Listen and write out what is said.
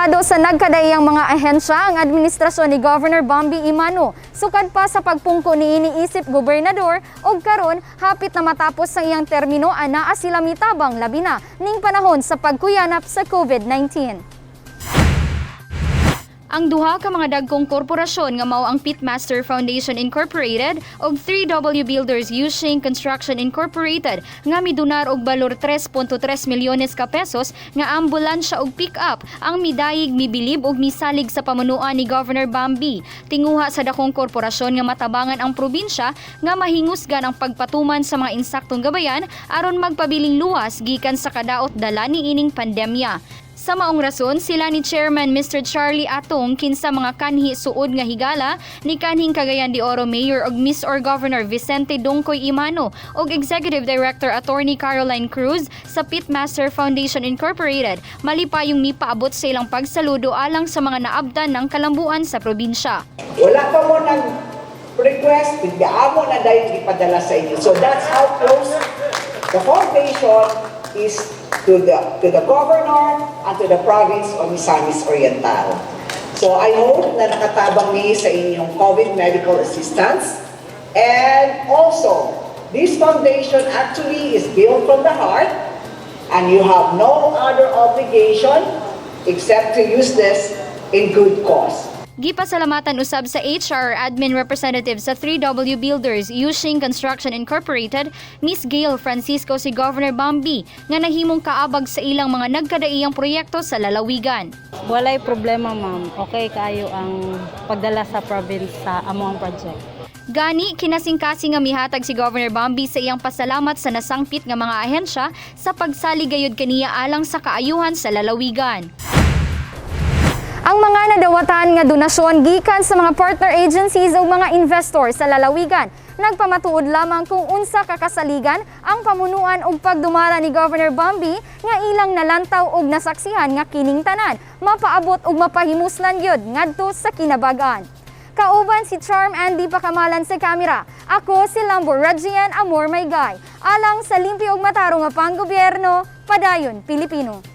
Suportado sa nagkadaiyang mga ahensya ang administrasyon ni Governor Bambi Imano. Sukad pa sa pagpungko ni iniisip gobernador og karon hapit na matapos sa iyang termino anaa sila mitabang labi na ning panahon sa pagkuyanap sa COVID-19. Ang duha ka mga dagkong korporasyon nga mao ang Pitmaster Foundation Incorporated ug 3W Builders Yushing Construction Incorporated nga midonar og balor 3.3 milyones ka pesos nga ambulansya ug pick-up ang midayig, mibilib ug misalig sa pamunuan ni Governor Bambi. Tinguha sa dakong korporasyon nga matabangan ang probinsya nga mahingusgan ang pagpatuman sa mga insaktong gabayan aron magpabiling luwas gikan sa kadaot dala ni ining pandemya. Sa maong rason, sila ni Chairman Mr. Charlie Atong kinsa mga kanhi suod nga higala ni kanhing Cagayan de Oro Mayor ug Miss or Governor Vicente Dongkoy Imano ug Executive Director Attorney Caroline Cruz sa Pitmaster Foundation Incorporated malipayong mipaabot sa ilang pagsaludo alang sa mga naabdan ng kalambuan sa probinsya. Wala pa mo nag-request, bigyaamo na dahil ipadala sa inyo. So that's how close the foundation is to the governor and to the province of Misamis Oriental. So I hope na nakatabang ni sa inyong COVID medical assistance. And also, this foundation actually is built from the heart and you have no other obligation except to use this in good cause. Gipasalamatan usab sa HR Admin Representative sa 3W Builders Yushing Construction Incorporated, Miss Gail Francisco si Governor Bambi nga nahimong kaabag sa ilang mga nagkadaiyang proyekto sa lalawigan. Walay problema ma'am, okay kayo ang pagdala sa province sa among project. Gani, kinasingkasing nga mihatag si Governor Bambi sa iyang pasalamat sa nasangpit nga mga ahensya sa pagsalig gayud kaniya alang sa kaayuhan sa lalawigan. Ang mga nadawatan nga donasyon gikan sa mga partner agencies o mga investor sa lalawigan nagpamatuod lamang kung unsa kakasaligan ang pamunuan ug pagdumala ni Governor Bambi nga ilang nalantaw ug nasaksihan nga kining tanan mapaabot ug mapahimuslan gyud ngadto sa kinabagan. Kauban si Charm Andy Pakamalan sa kamera. Ako si Lambo Rajian Amor Maygay. Alang sa limpyo ug matarong nga panggobyerno, padayon Pilipino.